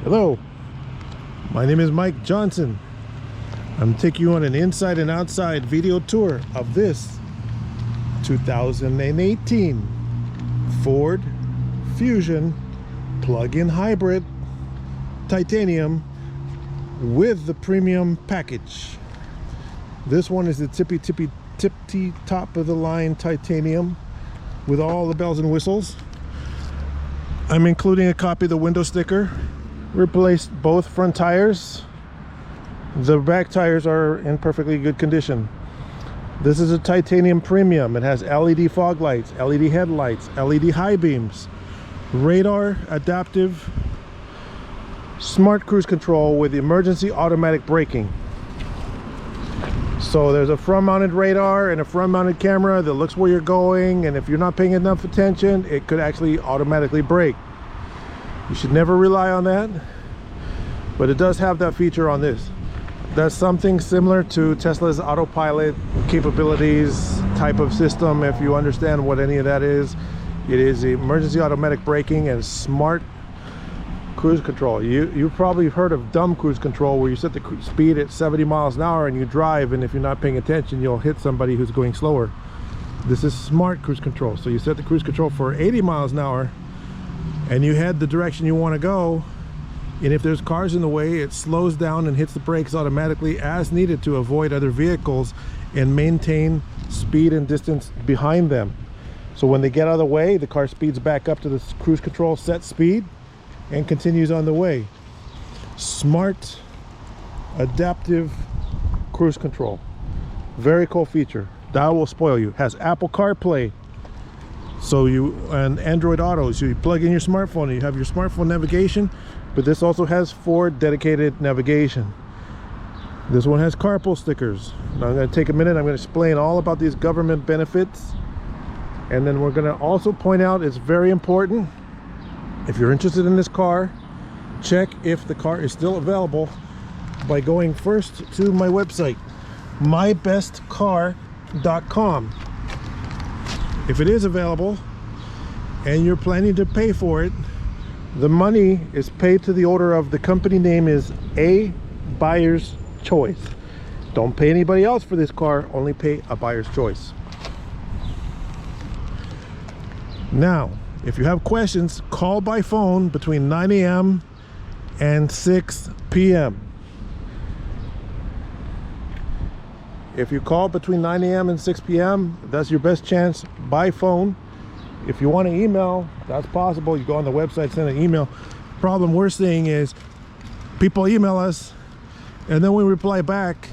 Hello, my name is Mike Johnson. I'm taking you on an inside and outside video tour of this 2018 Ford Fusion plug-in hybrid titanium with the premium package. This one is the tippy top of the line titanium with all the bells and whistles. I'm including a copy of the window sticker. Replaced both front tires. The back tires are in perfectly good condition. This is a titanium premium. It has LED fog lights, LED headlights, LED high beams, radar, adaptive, smart cruise control with emergency automatic braking. So there's a front mounted radar and a front mounted camera that looks where you're going, and if you're not paying enough attention, it could actually automatically brake. You should never rely on that, but it does have that feature on this. That's something similar to Tesla's autopilot capabilities type of system. If you understand what any of that is, it is emergency automatic braking and smart cruise control. You've probably heard of dumb cruise control, where you set the speed at 70 miles an hour and you drive, and if you're not paying attention, you'll hit somebody who's going slower. This is smart cruise control. So you set the cruise control for 80 miles an hour and you head the direction you want to go, and if there's cars in the way, it slows down and hits the brakes automatically as needed to avoid other vehicles and maintain speed and distance behind them. So when they get out of the way, the car speeds back up to the cruise control set speed and continues on the way. Smart adaptive cruise control, very cool feature. That will spoil you. Has Apple CarPlay, so and Android Auto, so you plug in your smartphone and you have your smartphone navigation, but this also has Ford dedicated navigation. This one has carpool stickers. Now I'm going to take a minute, I'm going to explain all about these government benefits, and then we're going to also point out, it's very important, if you're interested in this car, check if the car is still available by going first to my website, mybestcar.com. If it is available and you're planning to pay for it, the money is paid to the order of the company name is A Buyer's Choice. Don't pay anybody else for this car, only pay a buyer's choice. Now, if you have questions, call by phone between 9 a.m. and 6 p.m. If you call between 9 a.m. and 6 p.m., that's your best chance by phone. If you want to email, that's possible. You go on the website, send an email. Problem we're seeing is people email us and then we reply back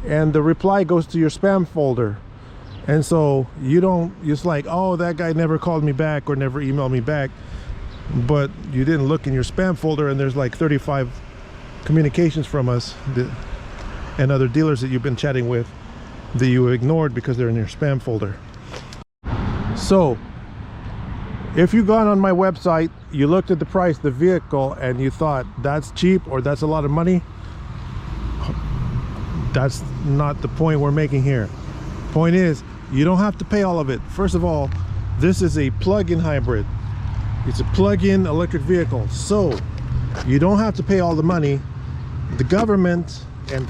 and the reply goes to your spam folder. And so it's like, oh, that guy never called me back or never emailed me back, but you didn't look in your spam folder and there's like 35 communications from us and other dealers that you've been chatting with that you ignored because they're in your spam folder. So if you've gone on my website, you looked at the price of the vehicle and you thought that's cheap or that's a lot of money, that's not the point we're making here. Point is, you don't have to pay all of it. First of all, this is a plug-in hybrid. It's a plug-in electric vehicle, so you don't have to pay all the money. The government and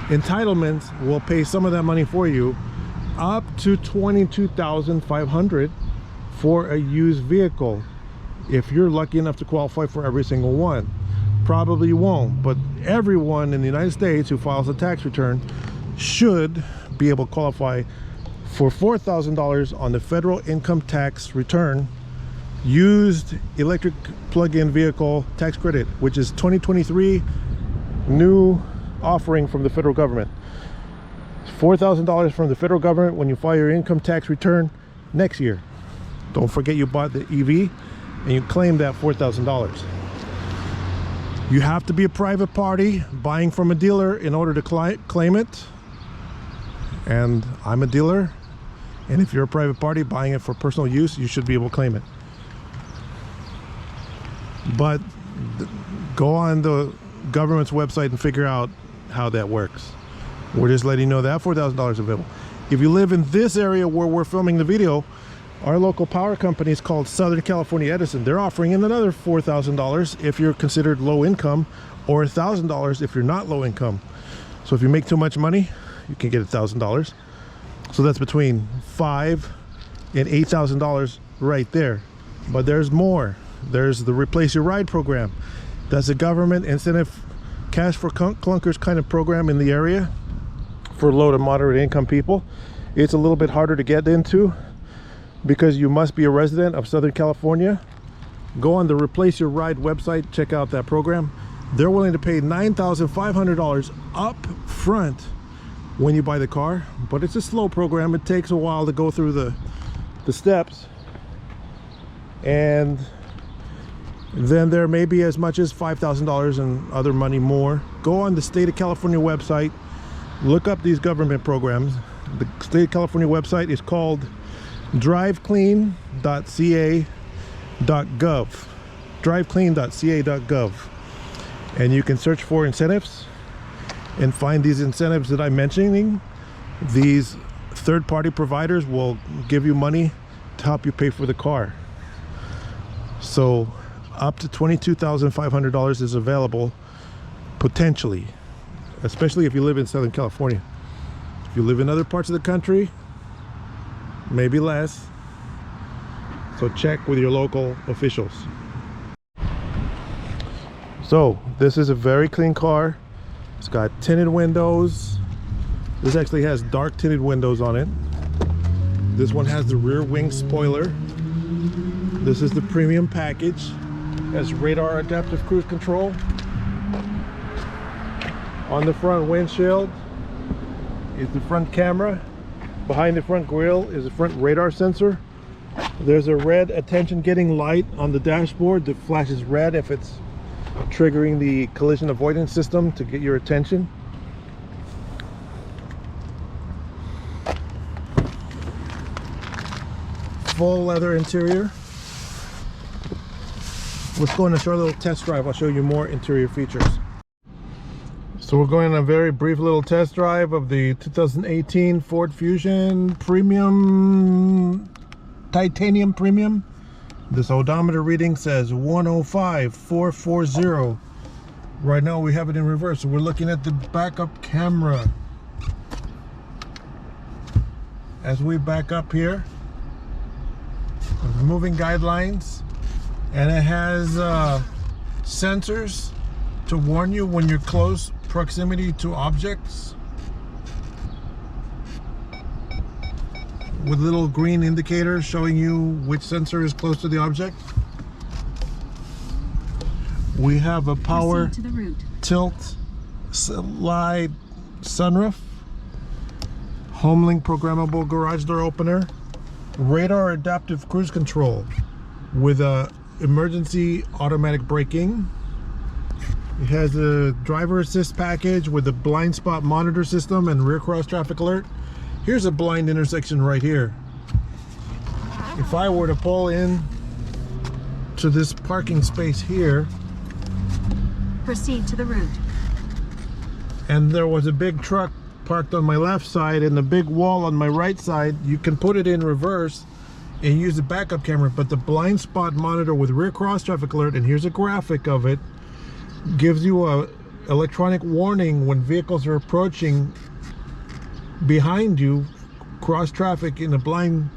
entitlements will pay some of that money for you, up to $22,500 for a used vehicle, if you're lucky enough to qualify for every single one. Probably you won't, but everyone in the United States who files a tax return should be able to qualify for $4,000 on the federal income tax return used electric plug-in vehicle tax credit, which is 2023 new offering from the federal government. $4,000 from the federal government when you file your income tax return next year. Don't forget you bought the EV and you claim that $4,000. You have to be a private party buying from a dealer in order to claim it, and I'm a dealer, and if you're a private party buying it for personal use, you should be able to claim it. But go on the government's website and figure out how that works. We're just letting you know that $4,000 available. If you live in this area where we're filming the video, Our local power company is called Southern California Edison. They're offering another $4,000 if you're considered low income, or $1,000 if you're not low income. So if you make too much money, you can get $1,000. So that's between $5,000 and $8,000 right there. But there's more. There's the Replace Your Ride program. That's a government incentive cash for clunkers kind of program in the area for low to moderate income people. It's a little bit harder to get into because you must be a resident of Southern California. Go on the Replace Your Ride website, check out that program. They're willing to pay $9,500 up front when you buy the car, but it's a slow program. It takes a while to go through the steps, and then there may be as much as $5,000 and other money more. Go on the State of California website, look up these government programs. The State of California website is called driveclean.ca.gov, driveclean.ca.gov, and you can search for incentives and find these incentives that I'm mentioning. These third-party providers will give you money to help you pay for the car. So up to $22,500 is available potentially, especially if you live in Southern California. If you live in other parts of the country, maybe less. So check with your local officials. So this is a very clean car. It's got tinted windows. This actually has dark tinted windows on it. This one has the rear wing spoiler. This is the premium package. It has radar adaptive cruise control. On the front windshield is the front camera. Behind the front grille is the front radar sensor. There's a red attention getting light on the dashboard that flashes red if it's triggering the collision avoidance system to get your attention. Full leather interior. Let's go on a short little test drive. I'll show you more interior features. So we're going on a very brief little test drive of the 2018 Ford Fusion Premium, Titanium Premium. This odometer reading says 105,440. Right now we have it in reverse, so we're looking at the backup camera. As we back up here, moving guidelines, and it has sensors to warn you when you're close proximity to objects, with little green indicators showing you which sensor is close to the object. We have a power tilt slide sunroof, HomeLink programmable garage door opener, radar adaptive cruise control with a emergency automatic braking. It has a driver assist package with a blind spot monitor system and rear cross traffic alert. Here's a blind intersection right here. If I were to pull in to this parking space here, proceed to the route, and there was a big truck parked on my left side and a big wall on my right side, you can put it in reverse and use the backup camera, but the blind spot monitor with rear cross traffic alert, and here's a graphic of it, gives you a electronic warning when vehicles are approaching behind you, cross traffic in a blind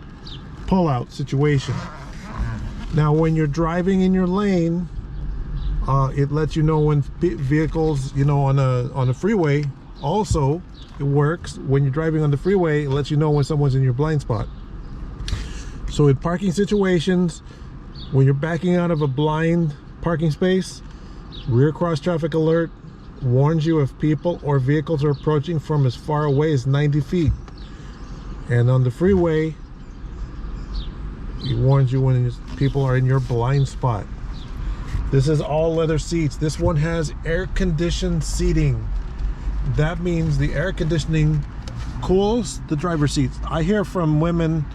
pull-out situation. Now when you're driving in your lane, it lets you know when vehicles, you know, on a freeway. Also, it works when you're driving on the freeway. It lets you know when someone's in your blind spot. So in parking situations, when you're backing out of a blind parking space, rear cross traffic alert warns you if people or vehicles are approaching from as far away as 90 feet. And on the freeway, it warns you when people are in your blind spot. This is all leather seats. This one has air conditioned seating. That means the air conditioning cools the driver's seats. I hear from women,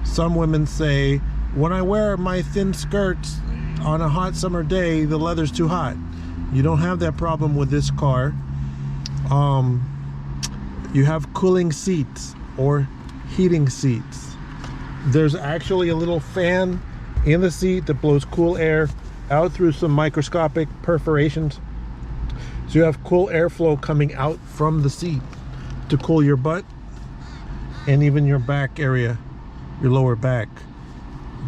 some women say, when I wear my thin skirts on a hot summer day, the leather's too hot. You don't have that problem with this car. You have cooling seats or heating seats. There's actually a little fan in the seat that blows cool air out through some microscopic perforations. So you have cool airflow coming out from the seat to cool your butt and even your back area, your lower back.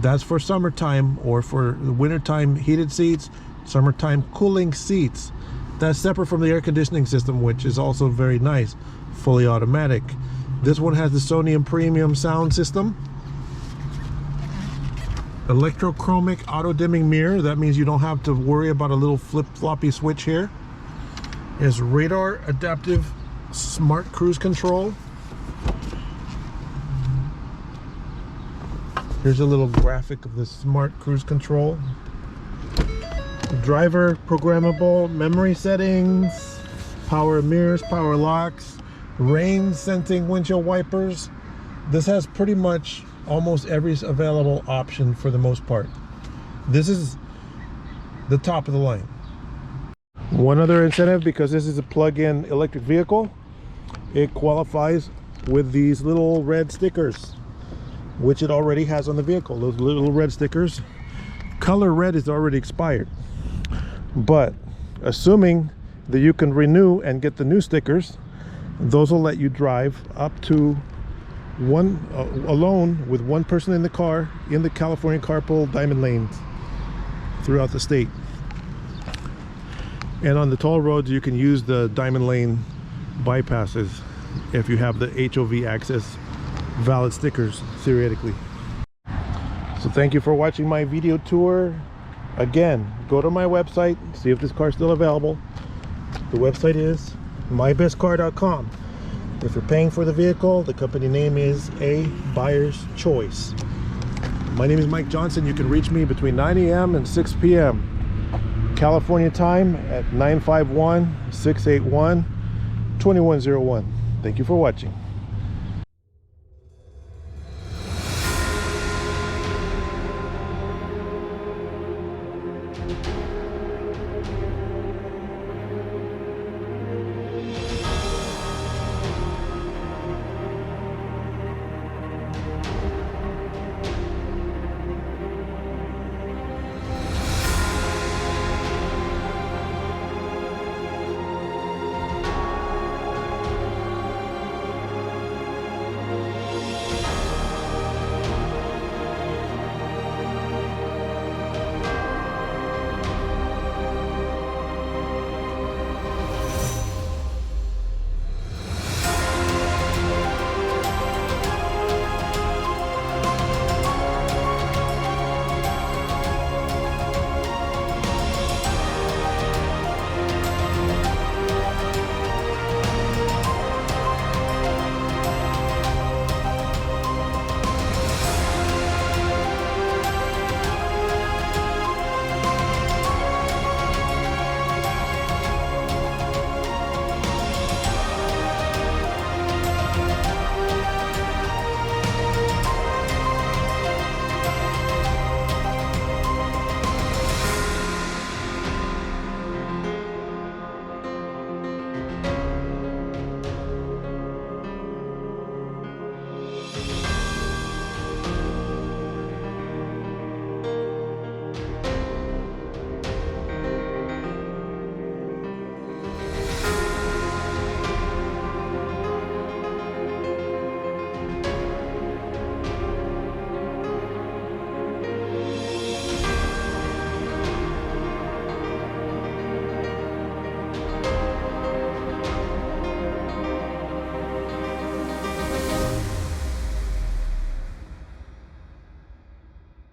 That's for summertime, or for the wintertime heated seats, summertime cooling seats. That's separate from the air conditioning system, which is also very nice, fully automatic. This one has the Sony Premium sound system. Electrochromic auto dimming mirror. That means you don't have to worry about a little flip-floppy switch here. It's radar adaptive smart cruise control. Here's a little graphic of the smart cruise control. Driver programmable memory settings, power mirrors, power locks, rain sensing windshield wipers. This has pretty much almost every available option for the most part. This is the top of the line. One other incentive, because this is a plug-in electric vehicle, it qualifies with these little red stickers, which it already has on the vehicle. Those little red stickers. Color red is already expired, but assuming that you can renew and get the new stickers, those will let you drive up to one alone with one person in the car in the California carpool diamond lanes throughout the state. And on the toll roads, you can use the diamond lane bypasses if you have the HOV access valid stickers, theoretically. So thank you for watching my video tour. Again, go to my website, see if this car is still available. The website is mybestcar.com. If you're paying for the vehicle, the company name is A Buyer's Choice. My name is Mike Johnson. You can reach me between 9 a.m. and 6 p.m. California time at 951-681-2101. Thank you for watching.